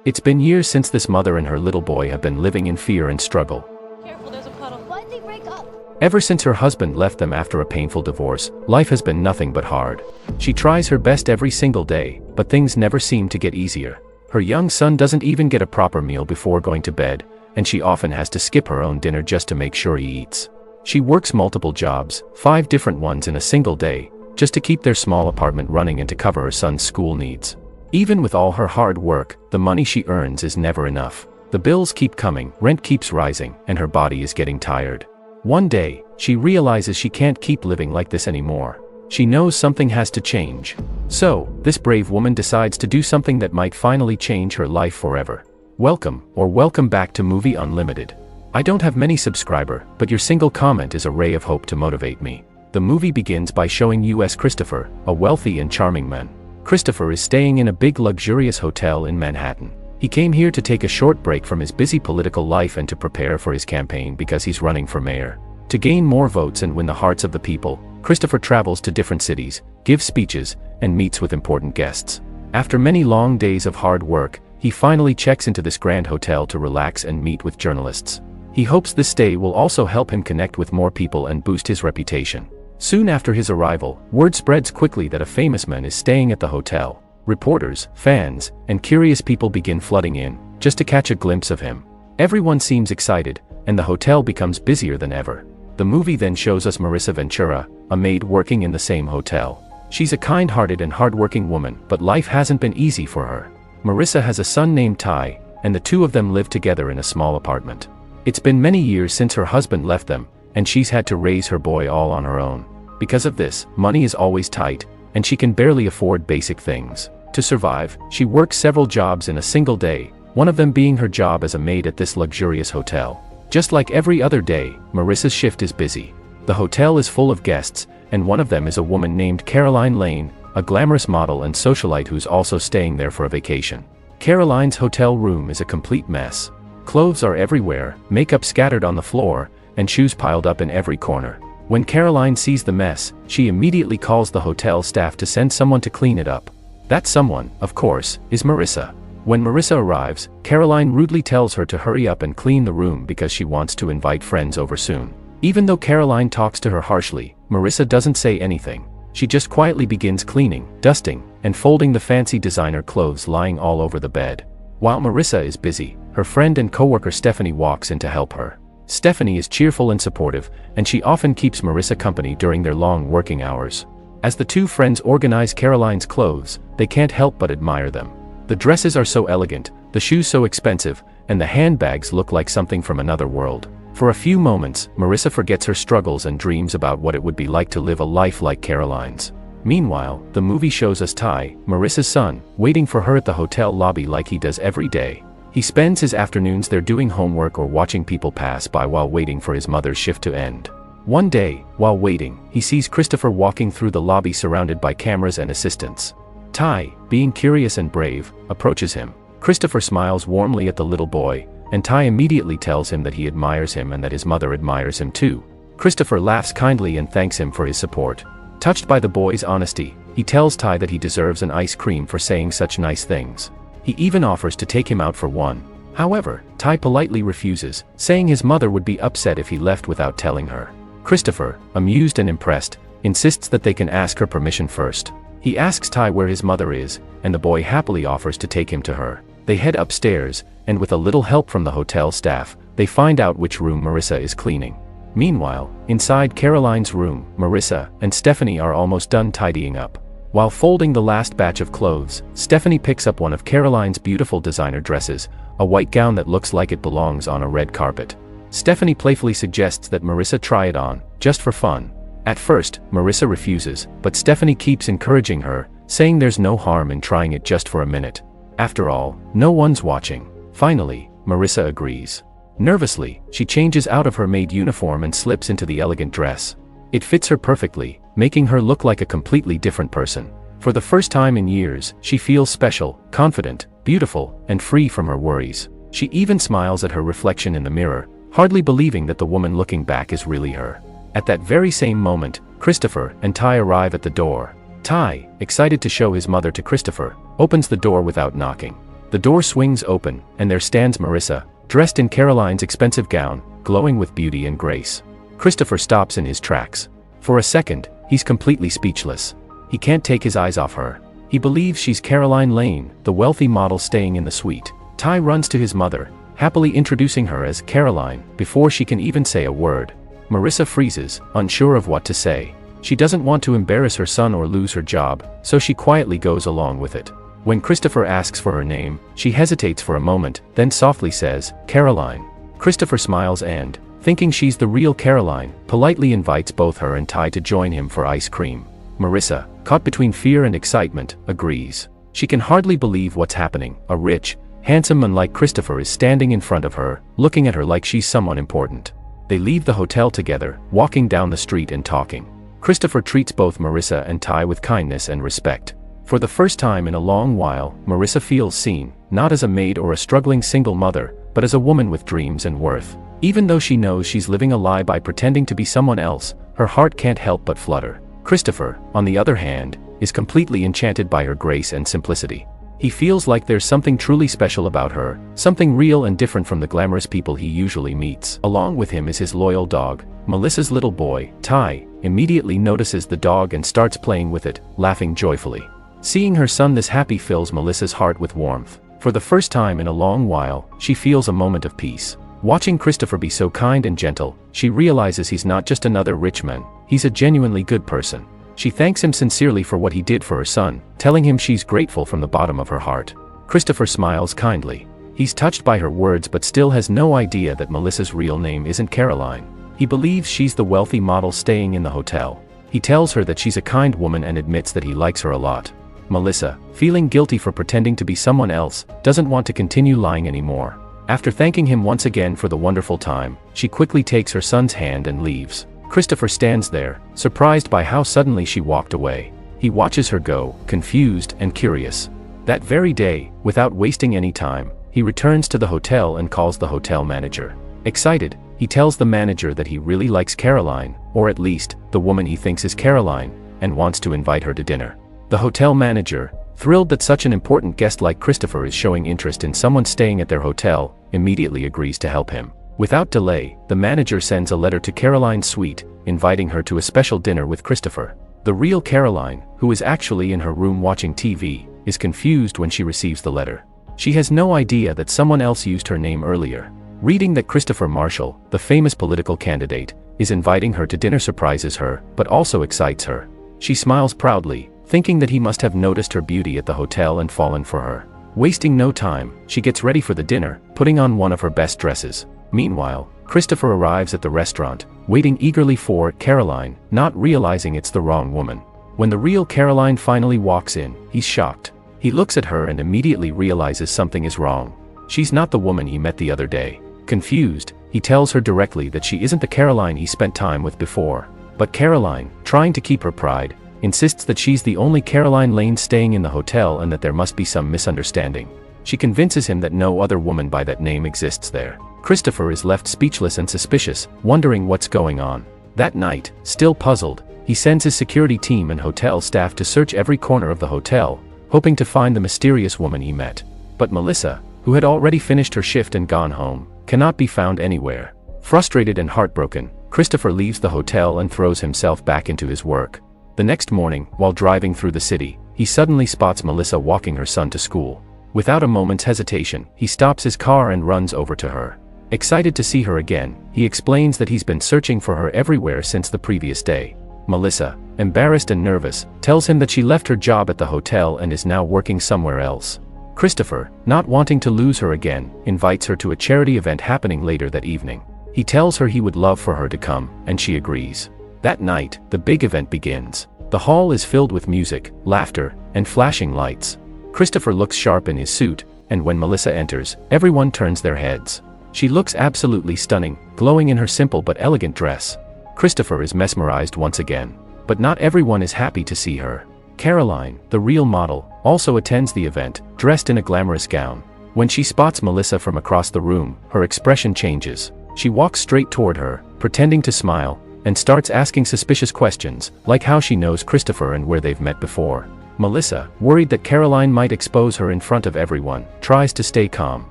It's been years since this mother and her little boy have been living in fear and struggle. Careful, there's a puddle. Why'd they break up? Ever since her husband left them after a painful divorce, life has been nothing but hard. She tries her best every single day, but things never seem to get easier. Her young son doesn't even get a proper meal before going to bed, and she often has to skip her own dinner just to make sure he eats. She works multiple jobs, 5 different ones in a single day, just to keep their small apartment running and to cover her son's school needs. Even with all her hard work, the money she earns is never enough. The bills keep coming, rent keeps rising, and her body is getting tired. One day, she realizes she can't keep living like this anymore. She knows something has to change. So, this brave woman decides to do something that might finally change her life forever. Welcome back to Movie Unlimited. I don't have many subscribers, but your single comment is a ray of hope to motivate me. The movie begins by showing US Christopher, a wealthy and charming man. Christopher is staying in a big luxurious hotel in Manhattan. He came here to take a short break from his busy political life and to prepare for his campaign because he's running for mayor. To gain more votes and win the hearts of the people, Christopher travels to different cities, gives speeches, and meets with important guests. After many long days of hard work, he finally checks into this grand hotel to relax and meet with journalists. He hopes this stay will also help him connect with more people and boost his reputation. Soon after his arrival, word spreads quickly that a famous man is staying at the hotel. Reporters, fans, and curious people begin flooding in, just to catch a glimpse of him. Everyone seems excited, and the hotel becomes busier than ever. The movie then shows us Marissa Ventura, a maid working in the same hotel. She's a kind-hearted and hard-working woman, but life hasn't been easy for her. Marissa has a son named Ty, and the two of them live together in a small apartment. It's been many years since her husband left them, and she's had to raise her boy all on her own. Because of this, money is always tight, and she can barely afford basic things. To survive, she works several jobs in a single day, one of them being her job as a maid at this luxurious hotel. Just like every other day, Marissa's shift is busy. The hotel is full of guests, and one of them is a woman named Caroline Lane, a glamorous model and socialite who's also staying there for a vacation. Caroline's hotel room is a complete mess. Clothes are everywhere, makeup scattered on the floor, and shoes piled up in every corner. When Caroline sees the mess, she immediately calls the hotel staff to send someone to clean it up. That someone, of course, is Marissa. When Marissa arrives, Caroline rudely tells her to hurry up and clean the room because she wants to invite friends over soon. Even though Caroline talks to her harshly, Marissa doesn't say anything. She just quietly begins cleaning, dusting, and folding the fancy designer clothes lying all over the bed. While Marissa is busy, her friend and coworker Stephanie walks in to help her. Stephanie is cheerful and supportive, and she often keeps Marissa company during their long working hours. As the two friends organize Caroline's clothes, they can't help but admire them. The dresses are so elegant, the shoes so expensive, and the handbags look like something from another world. For a few moments, Marissa forgets her struggles and dreams about what it would be like to live a life like Caroline's. Meanwhile, the movie shows us Ty, Marissa's son, waiting for her at the hotel lobby like he does every day. He spends his afternoons there doing homework or watching people pass by while waiting for his mother's shift to end. One day, while waiting, he sees Christopher walking through the lobby surrounded by cameras and assistants. Ty, being curious and brave, approaches him. Christopher smiles warmly at the little boy, and Ty immediately tells him that he admires him and that his mother admires him too. Christopher laughs kindly and thanks him for his support. Touched by the boy's honesty, he tells Ty that he deserves an ice cream for saying such nice things. He even offers to take him out for one. However, Ty politely refuses, saying his mother would be upset if he left without telling her. Christopher, amused and impressed, insists that they can ask her permission first. He asks Ty where his mother is, and the boy happily offers to take him to her. They head upstairs, and with a little help from the hotel staff, they find out which room Marissa is cleaning. Meanwhile, inside Caroline's room, Marissa and Stephanie are almost done tidying up. While folding the last batch of clothes, Stephanie picks up one of Caroline's beautiful designer dresses, a white gown that looks like it belongs on a red carpet. Stephanie playfully suggests that Marissa try it on, just for fun. At first, Marissa refuses, but Stephanie keeps encouraging her, saying there's no harm in trying it just for a minute. After all, no one's watching. Finally, Marissa agrees. Nervously, she changes out of her maid uniform and slips into the elegant dress. It fits her perfectly, making her look like a completely different person. For the first time in years, she feels special, confident, beautiful, and free from her worries. She even smiles at her reflection in the mirror, hardly believing that the woman looking back is really her. At that very same moment, Christopher and Ty arrive at the door. Ty, excited to show his mother to Christopher, opens the door without knocking. The door swings open, and there stands Marissa, dressed in Caroline's expensive gown, glowing with beauty and grace. Christopher stops in his tracks. For a second, he's completely speechless. He can't take his eyes off her. He believes she's Caroline Lane, the wealthy model staying in the suite. Ty runs to his mother, happily introducing her as Caroline, before she can even say a word. Marissa freezes, unsure of what to say. She doesn't want to embarrass her son or lose her job, so she quietly goes along with it. When Christopher asks for her name, she hesitates for a moment, then softly says, Caroline. Christopher smiles and, thinking she's the real Caroline, politely invites both her and Ty to join him for ice cream. Marissa, caught between fear and excitement, agrees. She can hardly believe what's happening. A rich, handsome man like Christopher is standing in front of her, looking at her like she's someone important. They leave the hotel together, walking down the street and talking. Christopher treats both Marissa and Ty with kindness and respect. For the first time in a long while, Marissa feels seen, not as a maid or a struggling single mother, but as a woman with dreams and worth. Even though she knows she's living a lie by pretending to be someone else, her heart can't help but flutter. Christopher, on the other hand, is completely enchanted by her grace and simplicity. He feels like there's something truly special about her, something real and different from the glamorous people he usually meets. Along with him is his loyal dog. Melissa's little boy, Ty, immediately notices the dog and starts playing with it, laughing joyfully. Seeing her son this happy fills Melissa's heart with warmth. For the first time in a long while, she feels a moment of peace. Watching Christopher be so kind and gentle, she realizes he's not just another rich man, he's a genuinely good person. She thanks him sincerely for what he did for her son, telling him she's grateful from the bottom of her heart. Christopher smiles kindly. He's touched by her words but still has no idea that Melissa's real name isn't Caroline. He believes she's the wealthy model staying in the hotel. He tells her that she's a kind woman and admits that he likes her a lot. Melissa, feeling guilty for pretending to be someone else, doesn't want to continue lying anymore. After thanking him once again for the wonderful time, she quickly takes her son's hand and leaves. Christopher stands there, surprised by how suddenly she walked away. He watches her go, confused and curious. That very day, without wasting any time, he returns to the hotel and calls the hotel manager. Excited, he tells the manager that he really likes Caroline, or at least, the woman he thinks is Caroline, and wants to invite her to dinner. The hotel manager, thrilled that such an important guest like Christopher is showing interest in someone staying at their hotel, immediately agrees to help him. Without delay, the manager sends a letter to Caroline's suite, inviting her to a special dinner with Christopher. The real Caroline, who is actually in her room watching TV, is confused when she receives the letter. She has no idea that someone else used her name earlier. Reading that Christopher Marshall, the famous political candidate, is inviting her to dinner surprises her, but also excites her. She smiles proudly, thinking that he must have noticed her beauty at the hotel and fallen for her. Wasting no time, she gets ready for the dinner, putting on one of her best dresses. Meanwhile, Christopher arrives at the restaurant, waiting eagerly for Caroline, not realizing it's the wrong woman. When the real Caroline finally walks in, he's shocked. He looks at her and immediately realizes something is wrong. She's not the woman he met the other day. Confused, he tells her directly that she isn't the Caroline he spent time with before. But Caroline, trying to keep her pride, insists that she's the only Caroline Lane staying in the hotel and that there must be some misunderstanding. She convinces him that no other woman by that name exists there. Christopher is left speechless and suspicious, wondering what's going on. That night, still puzzled, he sends his security team and hotel staff to search every corner of the hotel, hoping to find the mysterious woman he met. But Melissa, who had already finished her shift and gone home, cannot be found anywhere. Frustrated and heartbroken, Christopher leaves the hotel and throws himself back into his work. The next morning, while driving through the city, he suddenly spots Melissa walking her son to school. Without a moment's hesitation, he stops his car and runs over to her. Excited to see her again, he explains that he's been searching for her everywhere since the previous day. Melissa, embarrassed and nervous, tells him that she left her job at the hotel and is now working somewhere else. Christopher, not wanting to lose her again, invites her to a charity event happening later that evening. He tells her he would love for her to come, and she agrees. That night, the big event begins. The hall is filled with music, laughter, and flashing lights. Christopher looks sharp in his suit, and when Melissa enters, everyone turns their heads. She looks absolutely stunning, glowing in her simple but elegant dress. Christopher is mesmerized once again. But not everyone is happy to see her. Caroline, the real model, also attends the event, dressed in a glamorous gown. When she spots Melissa from across the room, her expression changes. She walks straight toward her, pretending to smile, and starts asking suspicious questions, like how she knows Christopher and where they've met before. Melissa, worried that Caroline might expose her in front of everyone, tries to stay calm.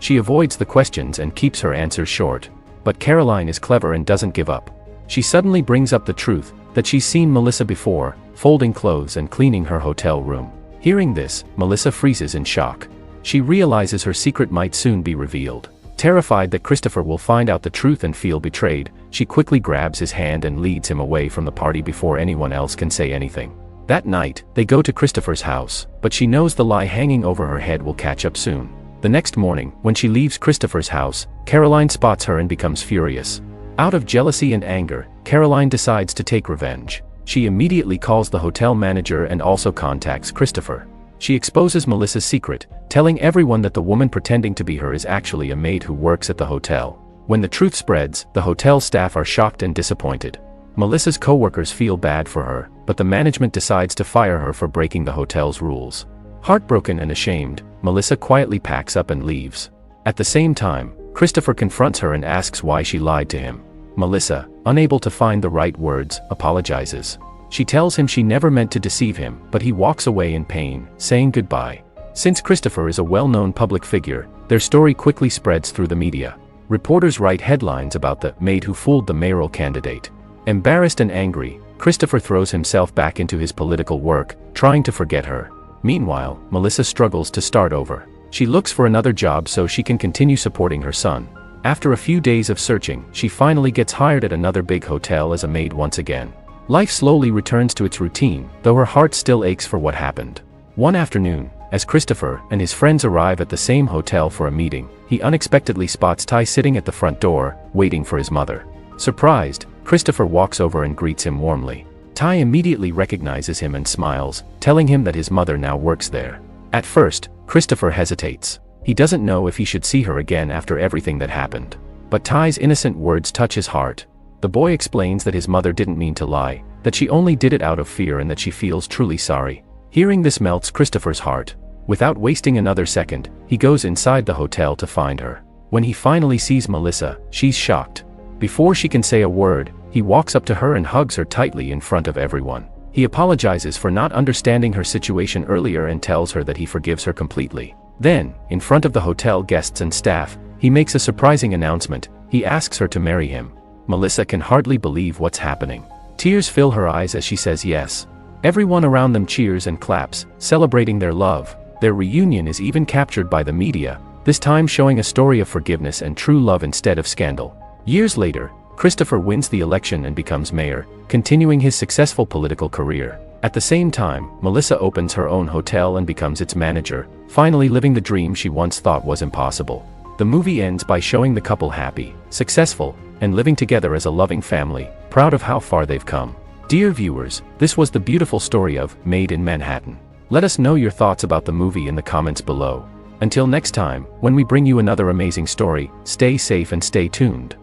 She avoids the questions and keeps her answers short. But Caroline is clever and doesn't give up. She suddenly brings up the truth, that she's seen Melissa before, folding clothes and cleaning her hotel room. Hearing this, Melissa freezes in shock. She realizes her secret might soon be revealed. Terrified that Christopher will find out the truth and feel betrayed, she quickly grabs his hand and leads him away from the party before anyone else can say anything. That night, they go to Christopher's house, but she knows the lie hanging over her head will catch up soon. The next morning, when she leaves Christopher's house, Caroline spots her and becomes furious. Out of jealousy and anger, Caroline decides to take revenge. She immediately calls the hotel manager and also contacts Christopher. She exposes Melissa's secret, telling everyone that the woman pretending to be her is actually a maid who works at the hotel. When the truth spreads, the hotel staff are shocked and disappointed. Melissa's co-workers feel bad for her, but the management decides to fire her for breaking the hotel's rules. Heartbroken and ashamed, Melissa quietly packs up and leaves. At the same time, Christopher confronts her and asks why she lied to him. Melissa, unable to find the right words, apologizes. She tells him she never meant to deceive him, but he walks away in pain, saying goodbye. Since Christopher is a well-known public figure, their story quickly spreads through the media. Reporters write headlines about the maid who fooled the mayoral candidate. Embarrassed and angry, Christopher throws himself back into his political work, trying to forget her. Meanwhile, Melissa struggles to start over. She looks for another job so she can continue supporting her son. After a few days of searching, she finally gets hired at another big hotel as a maid once again. Life slowly returns to its routine, though her heart still aches for what happened. One afternoon, as Christopher and his friends arrive at the same hotel for a meeting, he unexpectedly spots Ty sitting at the front door, waiting for his mother. Surprised, Christopher walks over and greets him warmly. Ty immediately recognizes him and smiles, telling him that his mother now works there. At first, Christopher hesitates. He doesn't know if he should see her again after everything that happened. But Ty's innocent words touch his heart. The boy explains that his mother didn't mean to lie, that she only did it out of fear and that she feels truly sorry. Hearing this melts Christopher's heart. Without wasting another second, he goes inside the hotel to find her. When he finally sees Melissa, she's shocked. Before she can say a word, he walks up to her and hugs her tightly in front of everyone. He apologizes for not understanding her situation earlier and tells her that he forgives her completely. Then, in front of the hotel guests and staff, he makes a surprising announcement. He asks her to marry him. Melissa can hardly believe what's happening. Tears fill her eyes as she says yes. Everyone around them cheers and claps, celebrating their love. Their reunion is even captured by the media, this time showing a story of forgiveness and true love instead of scandal. Years later, Christopher wins the election and becomes mayor, continuing his successful political career. At the same time, Melissa opens her own hotel and becomes its manager, finally living the dream she once thought was impossible. The movie ends by showing the couple happy, successful, and living together as a loving family, proud of how far they've come. Dear viewers, this was the beautiful story of Maid in Manhattan. Let us know your thoughts about the movie in the comments below. Until next time, when we bring you another amazing story, stay safe and stay tuned.